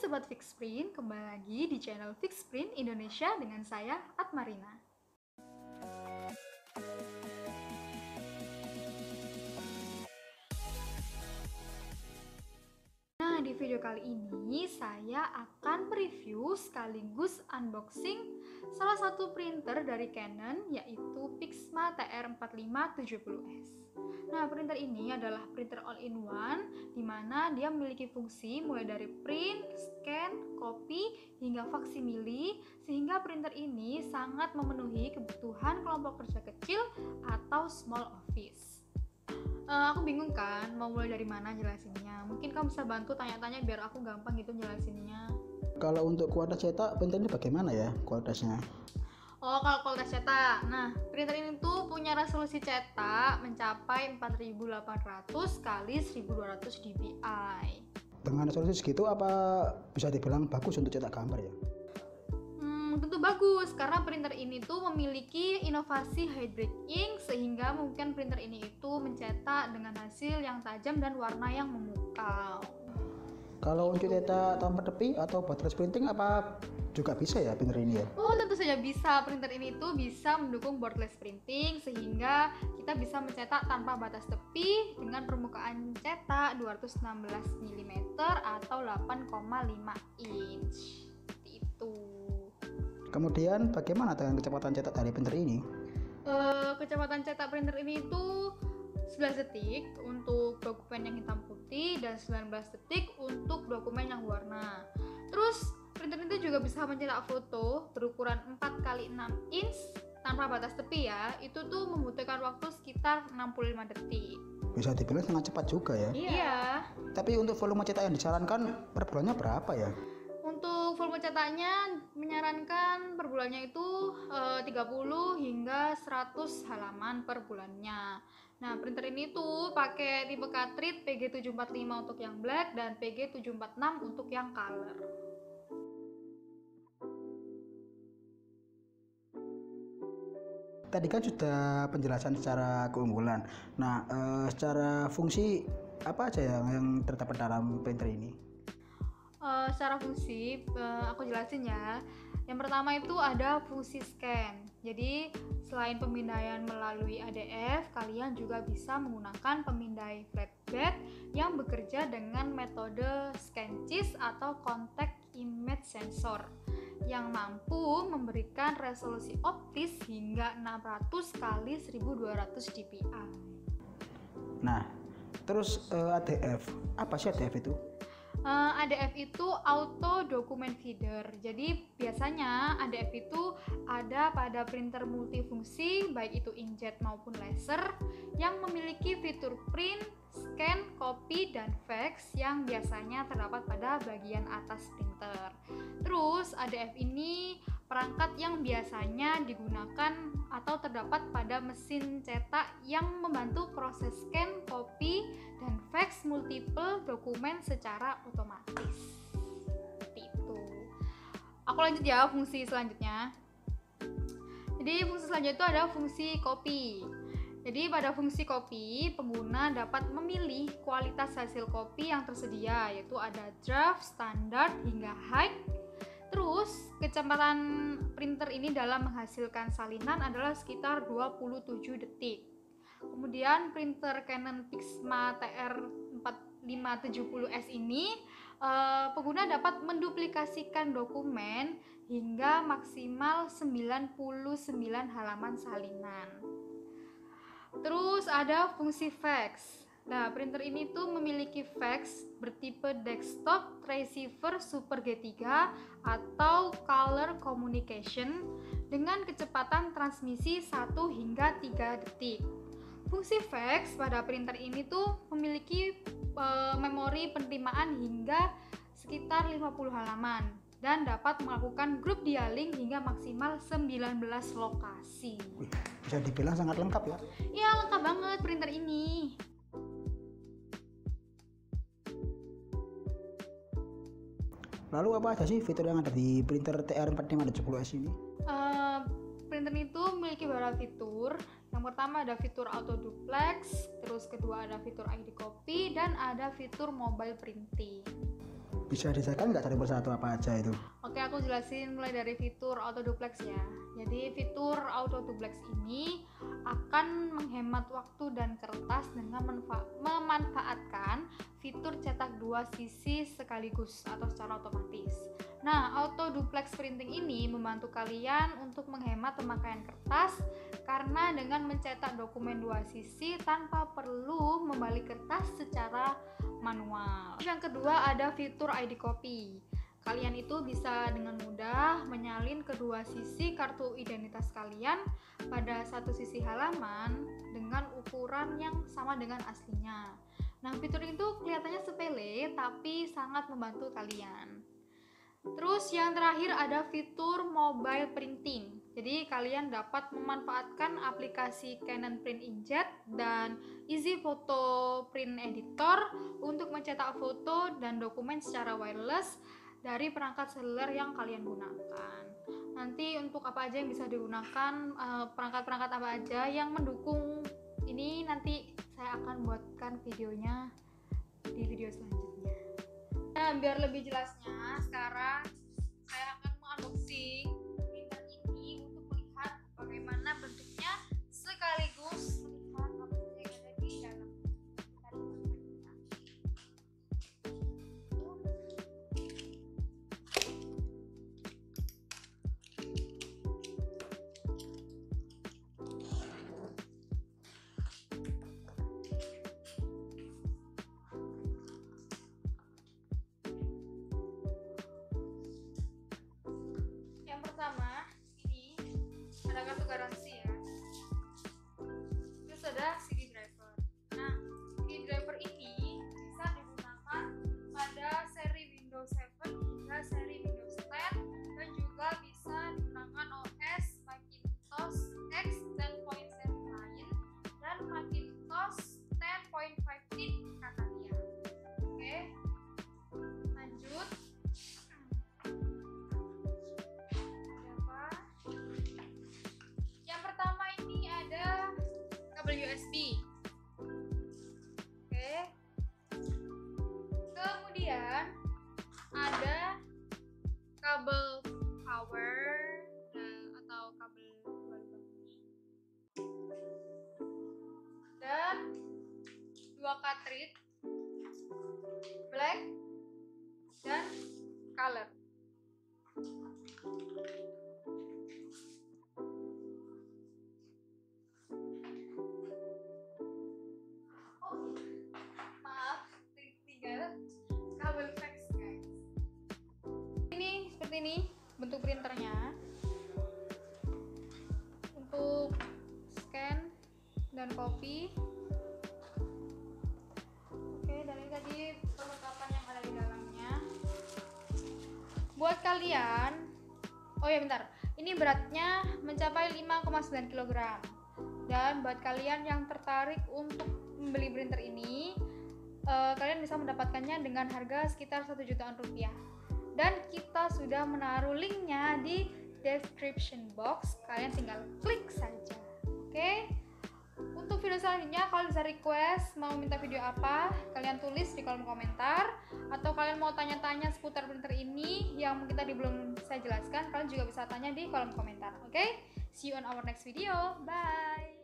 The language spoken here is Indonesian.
Sobat Fixprint, kembali lagi di channel Fixprint Indonesia dengan saya, Atmarina. Nah, di video kali ini saya akan mereview sekaligus unboxing salah satu printer dari Canon, yaitu Pixma TR4570S. Nah, printer ini adalah printer all-in-one, di mana dia memiliki fungsi mulai dari print, scan, copy, hingga faksimili, sehingga printer ini sangat memenuhi kebutuhan kelompok kerja kecil atau small office. Aku bingung kan, mau mulai dari mana jelasinnya. Mungkin kamu bisa bantu tanya-tanya biar aku gampang gitu jelasinnya. Kalau untuk kualitas cetak, printer ini bagaimana ya kualitasnya? Oh, kalau kualitas cetak. Nah, printer ini tuh punya resolusi cetak mencapai 4800 kali 1200 dpi. Dengan resolusi segitu apa bisa dibilang bagus untuk cetak gambar ya? Tentu bagus, karena printer ini tuh memiliki inovasi hybrid ink, sehingga mungkin printer ini itu mencetak dengan hasil yang tajam dan warna yang memukau. Kalau untuk cetak tanpa tepi atau borderless printing apa juga bisa ya printer ini ya? Oh, tentu saja bisa. Printer ini tuh bisa mendukung borderless printing, sehingga kita bisa mencetak tanpa batas tepi dengan permukaan cetak 216 mm atau 8,5 inch. Seperti itu. Kemudian bagaimana dengan kecepatan cetak dari printer ini? Kecepatan cetak printer ini itu 11 detik untuk dokumen yang hitam putih dan 19 detik untuk dokumen yang warna. Terus printer itu juga bisa mencetak foto berukuran 4x6 inch tanpa batas tepi ya. Itu tuh membutuhkan waktu sekitar 65 detik. Bisa dibilang sangat cepat juga ya? Iya. Tapi untuk volume cetak yang disarankan per bulannya berapa ya? Untuk volume cetaknya menyarankan per bulannya itu 30 hingga 100 halaman per bulannya. Nah, printer ini tuh pakai tipe cartridge PG745 untuk yang black dan PG746 untuk yang color. Tadi kan sudah penjelasan secara keunggulan. Nah, secara fungsi apa aja yang terdapat dalam printer ini? Secara fungsi, aku jelasin ya. Yang pertama itu ada fungsi scan. Jadi selain pemindaian melalui ADF, kalian juga bisa menggunakan pemindai flatbed yang bekerja dengan metode scan CIS atau contact image sensor yang mampu memberikan resolusi optis hingga 600 kali 1200 dpi. Nah, terus ADF, apa sih ADF itu? ADF itu Auto Document Feeder. Jadi biasanya ADF itu ada pada printer multifungsi, baik itu inkjet maupun laser, yang memiliki fitur print, scan, copy, dan fax yang biasanya terdapat pada bagian atas printer. Terus ADF ini perangkat yang biasanya digunakan atau terdapat pada mesin cetak yang membantu proses scan, copy, dan fax multiple dokumen secara otomatis. Seperti itu. Aku lanjut ya fungsi selanjutnya. Jadi fungsi selanjutnya itu ada fungsi copy. Jadi pada fungsi copy, pengguna dapat memilih kualitas hasil copy yang tersedia, yaitu ada draft, standar, hingga high. Terus, kecepatan printer ini dalam menghasilkan salinan adalah sekitar 27 detik. Kemudian printer Canon Pixma TR4570S ini pengguna dapat menduplikasikan dokumen hingga maksimal 99 halaman salinan. Terus ada fungsi fax. Nah, printer ini tuh memiliki fax bertipe desktop receiver Super G3 atau color communication dengan kecepatan transmisi 1 hingga 3 detik. Fungsi fax pada printer ini tuh memiliki memori penerimaan hingga sekitar 50 halaman dan dapat melakukan grup dialing hingga maksimal 19 lokasi. Wih, bisa dibilang sangat lengkap ya? Iya, lengkap banget printer ini. Lalu apa aja sih fitur yang ada di printer TR4570S ini? Printer itu memiliki beberapa fitur. Yang pertama ada fitur auto duplex, terus kedua ada fitur ID copy, dan ada fitur mobile printing. Bisa dijelaskan nggak satu persatu apa aja itu? Oke, aku jelasin mulai dari fitur auto duplex ya. Jadi fitur auto duplex ini akan menghemat waktu dan kertas dengan memanfaatkan fitur cetak dua sisi sekaligus atau secara otomatis. Nah, auto duplex printing ini membantu kalian untuk menghemat pemakaian kertas karena dengan mencetak dokumen dua sisi tanpa perlu membalik kertas secara manual. Yang kedua ada fitur ID copy. Kalian itu bisa dengan mudah menyalin kedua sisi kartu identitas kalian pada satu sisi halaman dengan ukuran yang sama dengan aslinya. Nah, fitur itu kelihatannya sepele tapi sangat membantu kalian. Terus yang terakhir ada fitur mobile printing. Jadi kalian dapat memanfaatkan aplikasi Canon Print Inkjet dan Easy Photo Print Editor untuk mencetak foto dan dokumen secara wireless dari perangkat seluler yang kalian gunakan. Nanti untuk apa aja yang bisa digunakan, perangkat-perangkat apa aja yang mendukung ini, nanti saya akan buatkan videonya di video selanjutnya. Nah, biar lebih jelasnya, sekarang saya akan mengunboxing printer ini untuk melihat bagaimana bentuknya sekaligus melihat apa saja yang ada di dalam. Yang pertama, ini ada kartu garansi ya. Terus ada CD driver. Nah, CD driver ini bisa digunakan pada seri Windows 7 hingga seri Windows 10 dan juga bisa digunakan OS Macintosh X 10.7 lain dan Macintosh 10.15 Catalina. Oke, lanjut. Yang pertama ini ada kabel USB. Oke. Kemudian ada kabel power atau kabel dua lubang ini. Dan dua cartridge black dan color. Maaf, tinggal kabel fax guys. Ini seperti ini bentuk printernya. Untuk scan dan copy. Oke, dan ini tadi perlengkapan yang ada di dalamnya. Buat kalian, oh ya bentar, ini beratnya mencapai 5,9 kg. Dan buat kalian yang tertarik untuk membeli printer ini, kalian bisa mendapatkannya dengan harga sekitar 1 jutaan rupiah. Dan kita sudah menaruh linknya di description box, kalian tinggal klik saja. Oke. Untuk video selanjutnya kalian bisa request mau minta video apa, kalian tulis di kolom komentar, atau kalian mau tanya-tanya seputar printer ini yang mungkin tadi belum saya jelaskan, kalian juga bisa tanya di kolom komentar. Oke, see you on our next video. Bye.